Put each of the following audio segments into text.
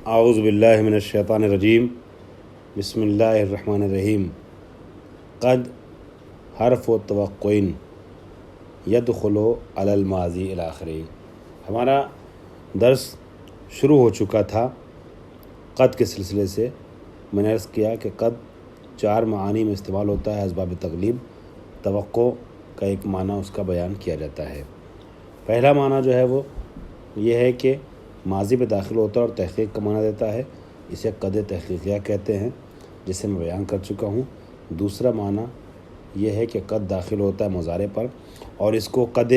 اعوذ باللہ من الشیطان الرجیم بسم اللہ الرحمن الرحیم قد حرف و توقعین یدخل علی الماضی الی آخری۔ ہمارا درس شروع ہو چکا تھا قد کے سلسلے سے۔ میں نے عرض کیا کہ قد 4 معانی میں استعمال ہوتا ہے اسباب تغلیب۔ توقع کا ایک معنی اس کا بیان کیا جاتا ہے۔ پہلا معنی جو ہے وہ یہ ہے کہ ماضی پہ داخل ہوتا ہے اور تحقیق کا معنی دیتا ہے، اسے قد تحقیقیہ کہتے ہیں، جسے میں بیان کر چکا ہوں۔ دوسرا معنی یہ ہے کہ قد داخل ہوتا ہے مضارع پر اور اس کو قد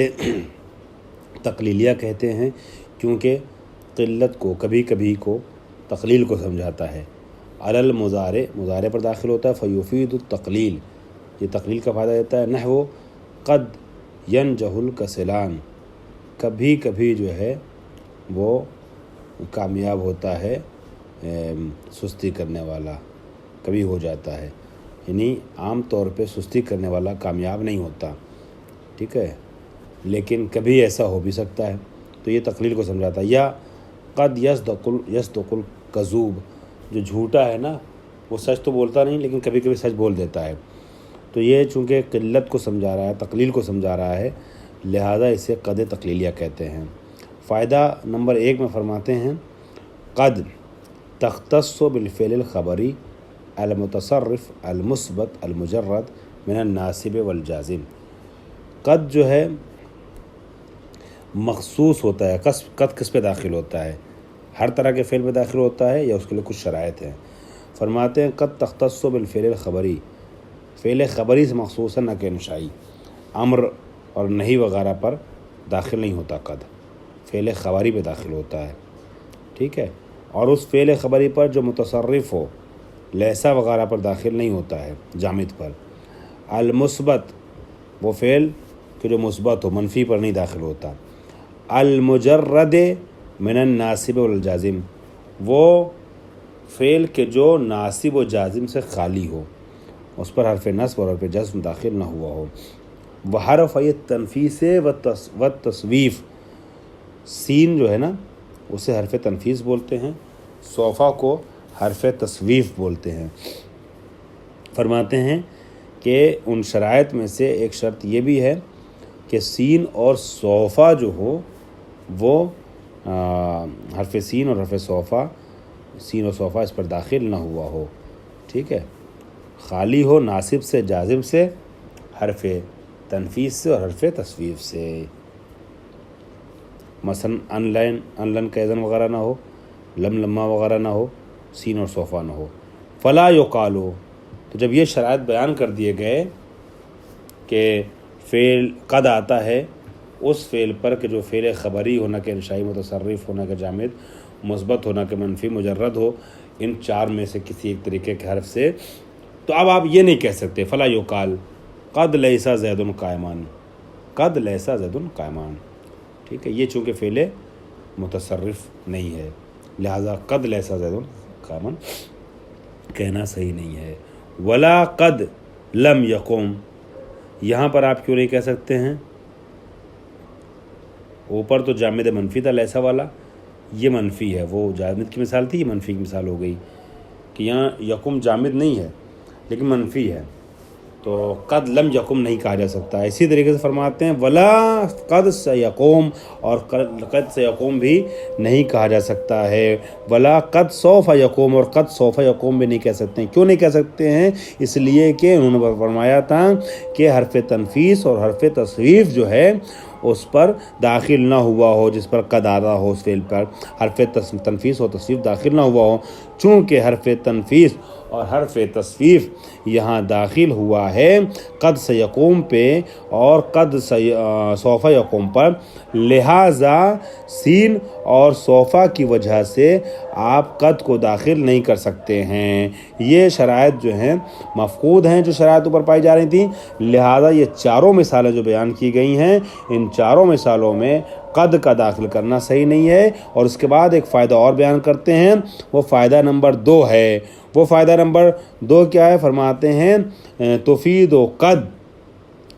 تقلیلیہ کہتے ہیں، کیونکہ قلت کو کبھی کبھی کو تقلیل کو سمجھاتا ہے۔ علی المضارع، مضارع پر داخل ہوتا ہے، فیفید التقلیل، یہ تقلیل کا فائدہ دیتا ہے۔ نحو قد ینجح الکسلان، کبھی کبھی جو ہے وہ کامیاب ہوتا ہے سستی کرنے والا، کبھی ہو جاتا ہے، یعنی عام طور پہ سستی کرنے والا کامیاب نہیں ہوتا، ٹھیک ہے، لیکن کبھی ایسا ہو بھی سکتا ہے، تو یہ تقلیل کو سمجھاتا ہے۔ یا قد یصدق الکذوب، جو جھوٹا ہے نا وہ سچ تو بولتا نہیں لیکن کبھی کبھی سچ بول دیتا ہے، تو یہ چونکہ قلت کو سمجھا رہا ہے، تقلیل کو سمجھا رہا ہے، لہذا اسے قد تقلیلیہ کہتے ہیں۔ فائدہ نمبر 1 میں فرماتے ہیں قد تختص بالفعل الخبری المتصرف المثبت المجرد من الناصب والجازم۔ قد جو ہے مخصوص ہوتا ہے، قد کس پہ داخل ہوتا ہے؟ ہر طرح کے فعل پہ داخل ہوتا ہے یا اس کے لیے کچھ شرائط ہیں؟ فرماتے ہیں قد تختص بالفعل الخبری، فعل خبری سے مخصوص ہے، نہ کہ انشائی، امر اور نہیں وغیرہ پر داخل نہیں ہوتا، قد فعل خبری پہ داخل ہوتا ہے، ٹھیک ہے، اور اس فعل خبری پر جو متصرف ہو، لیسا وغیرہ پر داخل نہیں ہوتا ہے، جامد پر۔ المثبت، وہ فعل کہ جو مثبت ہو، منفی پر نہیں داخل ہوتا۔ المجرد من الناصب والجازم، وہ فعل کہ جو ناصب و جازم سے خالی ہو، اس پر حرف نصب اور حرف جزم داخل نہ ہوا ہو۔ وحرف تنفیس و تصویف، سین جو ہے نا اسے حرف تنفیس بولتے ہیں، صوفہ کو حرف تصویف بولتے ہیں۔ فرماتے ہیں کہ ان شرائط میں سے ایک شرط یہ بھی ہے کہ سین اور صوفہ جو ہو وہ حرف سین اور حرف صوفہ، سین اور صوفہ اس پر داخل نہ ہوا ہو، ٹھیک ہے، خالی ہو ناصب سے، جازم سے، حرف تنفیس سے اور حرف تصویف سے۔ مثلا ان لن کا اذن وغیرہ نہ ہو، لم لما وغیرہ نہ ہو، سین اور صوفہ نہ ہو۔ فلا یقالو، تو جب یہ شرائط بیان کر دیے گئے کہ فعل قد آتا ہے اس فعل پر کہ جو فعل خبری ہونا کہ انشائی، متصرف ہونا کہ جامد، مثبت ہونا کہ منفی، مجرد ہو، ان 4 میں سے کسی ایک طریقے کے حرف سے، تو اب آپ یہ نہیں کہہ سکتے فلا یقال قد لیسا زید قائمان، قد لیسا زید قائمان، ٹھیک ہے، یہ چونکہ فعل متصرف نہیں ہے، لہذا قد لیسا زید قائمان کہنا صحیح نہیں ہے۔ ولا قد لم یقم، یہاں پر آپ کیوں نہیں کہہ سکتے ہیں؟ اوپر تو جامد منفی تھا لیسا والا، یہ منفی ہے، وہ جامد کی مثال تھی، یہ منفی کی مثال ہو گئی کہ یہاں یقم جامد نہیں ہے لیکن منفی ہے، تو قد لم یقم نہیں کہا جا سکتا۔ اسی طریقے سے فرماتے ہیں ولا قد سیقوم، اور قد سیقوم بھی نہیں کہا جا سکتا ہے۔ ولا قد سوف یقوم، اور قد سوف یقوم بھی نہیں کہہ سکتے ہیں۔ کیوں نہیں کہہ سکتے ہیں؟ اس لیے کہ انہوں نے فرمایا تھا کہ حرف تنفیس اور حرف تصویف جو ہے اس پر داخل نہ ہوا ہو، جس پر قد آتا ہو، اس فعل پر حرف تنفیس اور تصویف داخل نہ ہوا ہو۔ چونکہ حرف تنفیس اور حرف تصویف یہاں داخل ہوا ہے قد سیقوم پہ اور قد سوف یقوم پر، لہٰذا سین اور صوفہ کی وجہ سے آپ قد کو داخل نہیں کر سکتے ہیں۔ یہ شرائط جو ہیں مفقود ہیں، جو شرائط اوپر پائی جا رہی تھیں، لہٰذا یہ 4 مثالیں جو بیان کی گئی ہیں، ان 4 مثالوں میں قد کا داخل کرنا صحیح نہیں ہے۔ اور اس کے بعد ایک فائدہ اور بیان کرتے ہیں، وہ فائدہ نمبر 2 ہے۔ وہ فائدہ نمبر 2 کیا ہے؟ فرماتے ہیں تفید و قد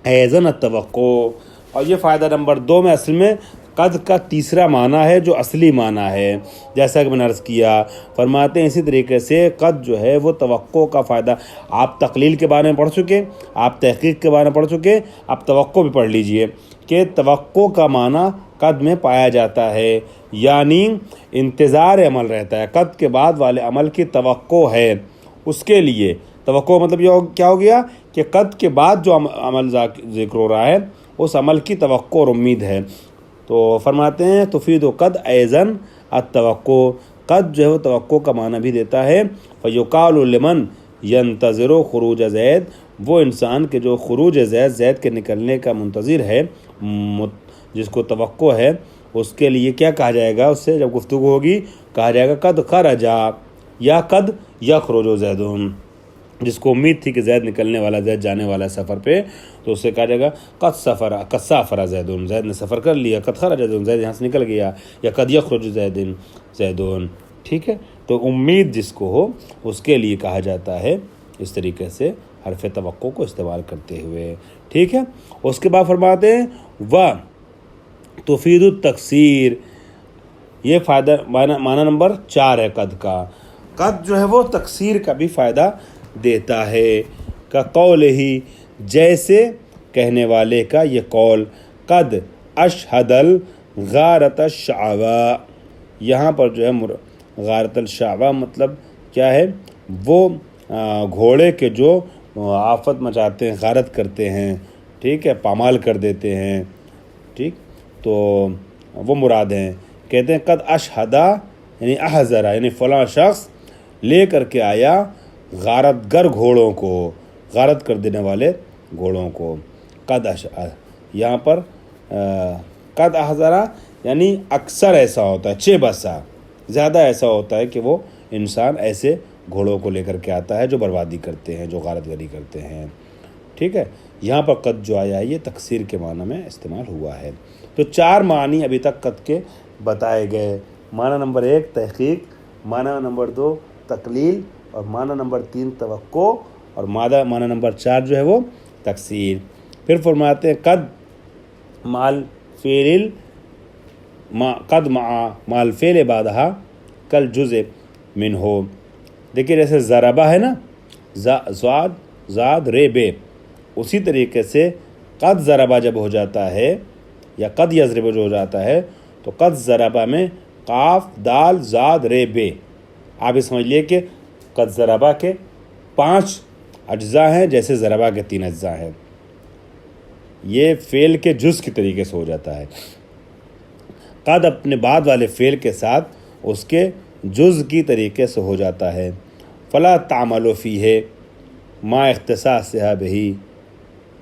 ایذن التوقع، اور یہ فائدہ نمبر 2 میں اصل میں قد کا تیسرا معنی ہے جو اصلی معنی ہے، جیسا کہ میں نے عرض کیا. فرماتے ہیں اسی طریقے سے قد جو ہے وہ توقع کا فائدہ. آپ تقلیل کے بارے میں پڑھ چکے، آپ تحقیق کے بارے میں پڑھ چکے، آپ توقع بھی پڑھ لیجئے کہ توقع کا معنی قد میں پایا جاتا ہے، یعنی انتظار عمل رہتا ہے. قد کے بعد والے عمل کی توقع ہے، اس کے لیے توقع مطلب یہ کیا ہو گیا کہ قد کے بعد جو عمل ذکر ہو رہا ہے اس عمل کی توقع اور امید ہے. تو فرماتے ہیں تفید قد ایضاً التوقع، قد جو ہے وہ توقع کا معنی بھی دیتا ہے. فیقال لمن ینتظر خروج زید، وہ انسان کے جو خروج زید کے نکلنے کا منتظر ہے، جس کو توقع ہے، اس کے لیے کیا کہا جائے گا؟ اس سے جب گفتگو ہوگی کہا جائے گا قد خرجا یا قد یخرج زیدون. جس کو امید تھی کہ زید نکلنے والا، زید جانے والا سفر پہ، تو اس سے کہا جائے گا قد سافر زیدون، زید نے سفر کر لیا. قد خرج زیدون، زید یہاں سے نکل گیا. یا قد یخرج زیدون. ٹھیک ہے، تو امید جس کو ہو اس کے لیے کہا جاتا ہے اس طریقے سے حرف توقع کو استعمال کرتے ہوئے. ٹھیک ہے، اس کے بعد فرماتے ہیں و تفید التکثیر. یہ فائدہ معنی نمبر 4 ہے قد کا. قد جو ہے وہ تکثیر کا بھی فائدہ دیتا ہے. کا قول ہی، جیسے کہنے والے کا یہ قول، قد اشہد الغارۃ الشعباء. یہاں پر جو ہے غارۃ الشعباء مطلب کیا ہے؟ وہ گھوڑے کے جو آفت مچاتے ہیں، غارت کرتے ہیں، ٹھیک ہے، پامال کر دیتے ہیں. ٹھیک، تو وہ مراد ہیں. کہتے ہیں قد اشہدا یعنی احضرا، یعنی فلاں شخص لے کر کے آیا غارت گر گھوڑوں کو، غارت کر دینے والے گھوڑوں کو. قد یہاں پر قد احضرا یعنی اکثر ایسا ہوتا ہے، چے بسا زیادہ ایسا ہوتا ہے کہ وہ انسان ایسے گھوڑوں کو لے کر کے آتا ہے جو بربادی کرتے ہیں، جو غارت گری کرتے ہیں. ٹھیک ہے، یہاں پر قد جو آیا ہے یہ تکثیر کے معنی میں استعمال ہوا ہے. تو 4 معنی ابھی تک قد کے بتائے گئے. معنی نمبر 1 تحقیق، معنی نمبر 2 تقلیل، اور معنی نمبر 3 توقع، اور معنی نمبر 4 جو ہے وہ تکثیر. پھر فرماتے ہیں قد مال فعل قد مال فعل بعدہا کل جزء من ہو. دیکھیے جیسے ضربہ ہے نا، زاد رے بے، اسی طریقے سے قد ضربہ جب ہو جاتا ہے یا قد یضرب جو ہو جاتا ہے تو قد ضربہ میں قاف دال زاد رے بے. آپ یہ سمجھ لیے کہ قد ضربہ کے 5 اجزاء ہیں جیسے ضربہ کے 3 اجزاء ہیں. یہ فعل کے جز کی طریقے سے ہو جاتا ہے. قد اپنے بعد والے فعل کے ساتھ اس کے جز کی طریقے سے ہو جاتا ہے. فلا تعمل فیہ ما اختصاصھا بہ.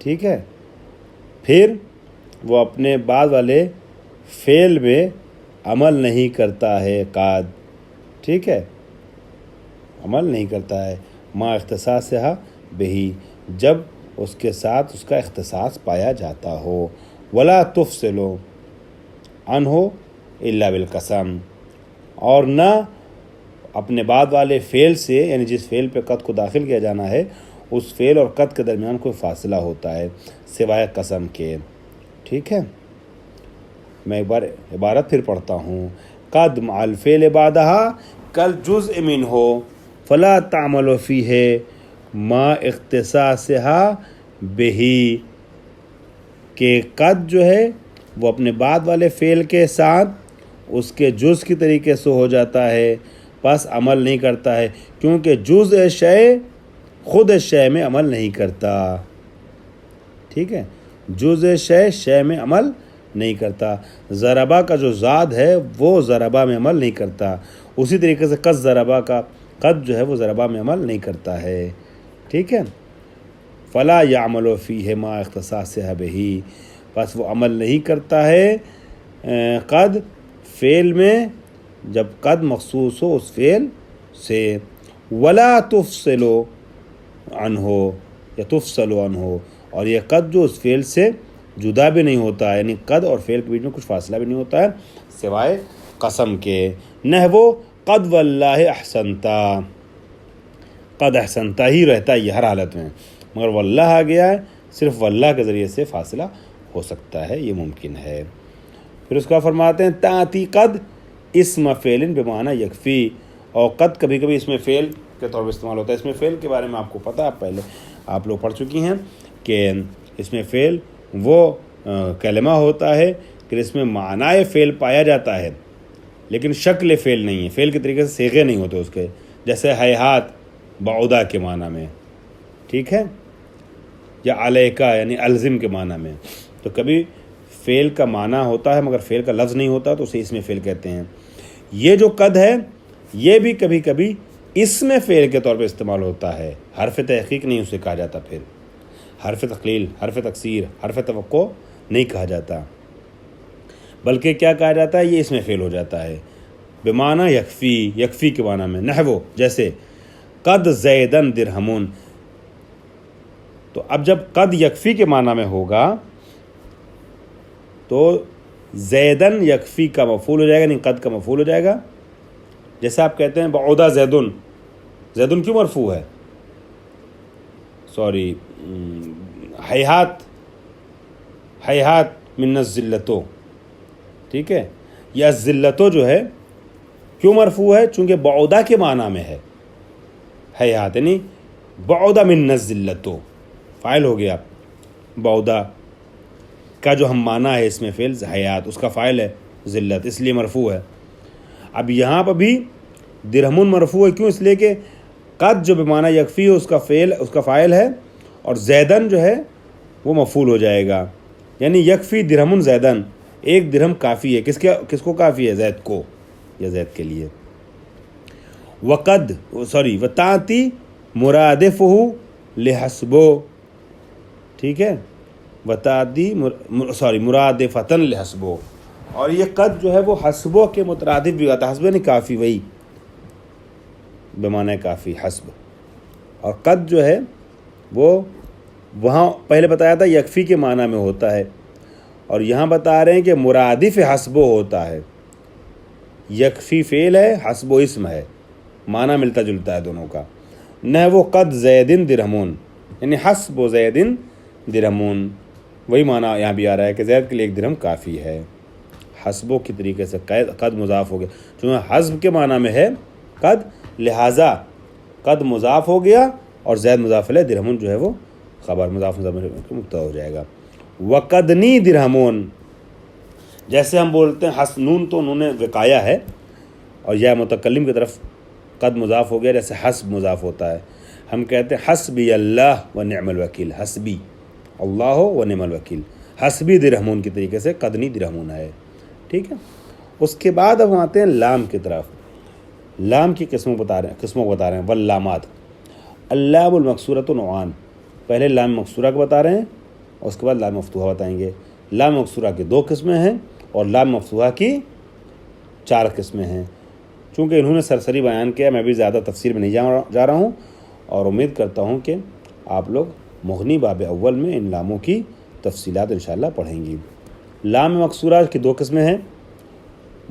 ٹھیک ہے، پھر وہ اپنے بعد والے فعل میں عمل نہیں کرتا ہے. قد ٹھیک ہے، عمل نہیں کرتا ہے ما اختصاصھا بہ، جب اس کے ساتھ اس کا اختصاص پایا جاتا ہو. ولا تفصل عنہ الا بالقسم، اور نہ اپنے بعد والے فعل سے، یعنی جس فعل پہ قد کو داخل کیا جانا ہے اس فعل اور قد کے درمیان کوئی فاصلہ ہوتا ہے سوائے قسم کے. ٹھیک ہے، میں ایک بار عبارت پھر پڑھتا ہوں. قد مع الفعل بعدہا کل جزء منہ فلا تعمل فیہ ما اختصاصھا بہ. کہ قد جو ہے وہ اپنے بعد والے فعل کے ساتھ اس کے جز کی طریقے سے ہو جاتا ہے، پس عمل نہیں کرتا ہے، کیونکہ جز شے خود شے میں عمل نہیں کرتا. ٹھیک ہے، جز شے میں عمل نہیں کرتا. ضربہ کا جو زاد ہے وہ ضربہ میں عمل نہیں کرتا. اسی طریقے سے قد ضربہ کا قد جو ہے وہ ضربہ میں عمل نہیں کرتا ہے. ٹھیک ہے، فلا یعمل فیہ ما اختصاصھا بہ، پس وہ عمل نہیں کرتا ہے قد فعل میں جب قد مخصوص ہو اس فعل سے. ولا تفصل عنہ یا تفصل عنہ، اور یہ قد جو اس فعل سے جدا بھی نہیں ہوتا ہے، یعنی قد اور فعل کے بیچ میں کچھ فاصلہ بھی نہیں ہوتا ہے سوائے قسم کے. نحو قد واللہ احسنتا، قد احسنتا ہی رہتا ہے یہ ہر حالت میں، مگر واللہ آ گیا ہے، صرف واللہ کے ذریعے سے فاصلہ ہو سکتا ہے، یہ ممکن ہے. پھر اس کا فرماتے ہیں تاتی قد اسم فعل بمعنی یکفی، اور قد کبھی کبھی اسم فعل کے طور پر استعمال ہوتا ہے۔ اسم فعل کے بارے میں آپ کو پتہ ہے، پہلے آپ لوگ پڑھ چکی ہیں کہ اسم فعل وہ کلمہ ہوتا ہے کہ اس میں معنی فعل پایا جاتا ہے لیکن شکل فعل نہیں ہے، فعل کے طریقے سے صیغے نہیں ہوتے اس کے، جیسے ہیہات بعودہ کے معنی میں، ٹھیک ہے، یا علیکا یعنی الزم کے معنی میں۔ تو کبھی فعل کا معنی ہوتا ہے مگر فعل کا لفظ نہیں ہوتا تو اسے اسم فعل کہتے ہیں۔ یہ جو قد ہے یہ بھی کبھی کبھی اسم فعل کے طور پہ استعمال ہوتا ہے، حرف تحقیق نہیں اسے کہا جاتا، پھر حرف تقلیل، حرف تکسیر، حرف توقع نہیں کہا جاتا، بلکہ کیا کہا جاتا ہے، یہ اسم فعل ہو جاتا ہے بمعنی یکفی، یکفی کے معنی میں۔ نحو جیسے قد زیدن درہمون، تو اب جب قد یکفی کے معنی میں ہوگا تو زیدن یکفی کا مفعول ہو جائے گا، نہیں قد کا مفعول ہو جائے گا۔ جیسے آپ کہتے ہیں بعودہ زیدن، زیدن کیوں مرفوع ہے، سوری ہیہات، ہیہات من الذلتو، ٹھیک ہے، یا ذلتو جو ہے کیوں مرفوع ہے، چونکہ بعودہ کے معنی میں ہے، ہیہات یعنی بعودہ من الذلتو، فاعل ہو گیا، بعودہ کا جو ہم معنی ہے اس میں فعل ہیہات، اس کا فاعل ہے ذلت، اس لیے مرفوع ہے۔ اب یہاں پر بھی درہمون مرفوع ہے، کیوں، اس لیے کہ قد جو بمعنی یکفی ہے اس کا فعل، اس کا فاعل ہے، اور زیدن جو ہے وہ مفعول ہو جائے گا، یعنی یکفی درہمون زیدن، ایک درہم کافی ہے، کس کو کافی ہے، زید کو یا زید کے لیے۔ وقد وتعتی مرادفہ لحسبو، ٹھیک ہے، وتعتی مرادفتن لحسبو، اور یہ قد جو ہے وہ حسبو کے مترادف بھی آتا ہے، حسب یعنی کافی، وہی بمعنی کافی حسب، اور قد جو ہے وہ وہاں پہلے بتایا تھا یکفی کے معنی میں ہوتا ہے، اور یہاں بتا رہے ہیں کہ مرادف حسبو ہوتا ہے، یکفی فعل ہے، حسبو اسم ہے، معنی ملتا جلتا ہے دونوں کا۔ نحو قد زیدن درہمون، یعنی حسب زیدن درہمون، وہی معنی یہاں بھی آ رہا ہے کہ زید کے لیے ایک درہم کافی ہے، حسبو کی طریقے سے قد مضاف ہو گیا، چونکہ حسب کے معنی میں ہے قد، لہٰذا قد مضاف ہو گیا اور زید مضاف الیہ، درہمون جو ہے وہ خبر مضاف مبتدا ہو جائے گا۔ وقدنی درہمون، جیسے ہم بولتے ہیں نون تو نون وقایا ہے اور یا متکلم کی طرف قد مضاف ہو گیا، جیسے حسب مضاف ہوتا ہے، ہم کہتے ہیں حسبی اللہ و نعم الوکیل، حسبی اللہ و نعم الوکیل، حسبی درہمون کی طریقے سے قدنی درہمون ہے، ٹھیک ہے۔ اس کے بعد اب آتے ہیں لام کی طرف، لام کی قسموں کو بتا رہے ہیں، واللامات، اللام المکسورۃ نوعان، پہلے لام مکسورہ کو بتا رہے ہیں اور اس کے بعد لام مفتوحہ بتائیں گے۔ لام مکسورہ کی 2 قسمیں ہیں اور لام مفتوحہ کی 4 قسمیں ہیں۔ چونکہ انہوں نے سرسری بیان کیا، میں بھی زیادہ تفسیر میں نہیں جا رہا ہوں، اور امید کرتا ہوں کہ آپ لوگ مغنی باب اول میں ان لاموں کی تفصیلات انشاءاللہ پڑھیں گی۔ لام مکسورہ کی 2 قسمیں ہیں،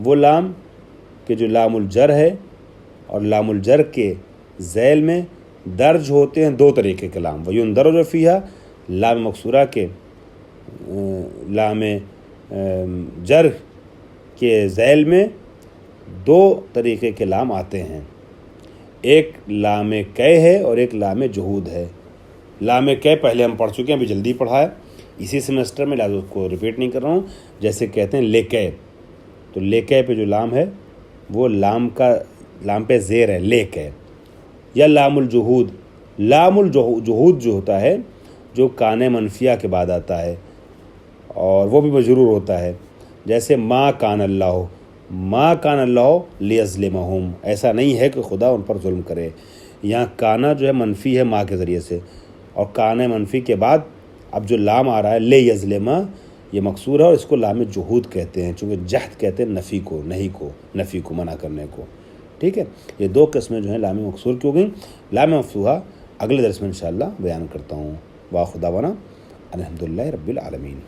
وہ لام کہ جو لام الجر ہے، اور لام الجر کے ذیل میں درج ہوتے ہیں 2 طریقے کے لام، وَيُنْدَرَجُ فِيهَا، لام مکسورہ کے لام جر کے ذیل میں 2 طریقے کے لام آتے ہیں، ایک لام کے ہے اور ایک لام جہود ہے۔ لام کے پہلے ہم پڑھ چکے ہیں، ابھی جلدی پڑھا ہے اسی سیمسٹر میں، لہٰذا اس کو ریپیٹ نہیں کر رہا ہوں۔ جیسے کہتے ہیں لے کے، تو لے کے پہ جو لام ہے وہ لام پہ زیر ہے، لے کے، یا لام الجہود، لام الجہود جو ہوتا ہے جو کان منفیہ کے بعد آتا ہے اور وہ بھی مجرور ہوتا ہے، جیسے ما کان اللہ، ما کان اللہ لیظلمہم، ایسا نہیں ہے کہ خدا ان پر ظلم کرے۔ یہاں کانا جو ہے منفی ہے ما کے ذریعے سے، اور کان منفی کے بعد اب جو لام آ رہا ہے لے یظلمہ، یہ مکسور ہے اور اس کو لام جہود کہتے ہیں، چونکہ جہد کہتے ہیں نفی کو، نہیں کو، نفی کو، منع کرنے کو، ٹھیک ہے۔ یہ 2 قسمیں جو ہیں لام مکسور کی ہو گئیں۔ لام مفتوحہ اگلے درس میں انشاءاللہ بیان کرتا ہوں۔ وآخر دعوانا الحمدللہ رب العالمین۔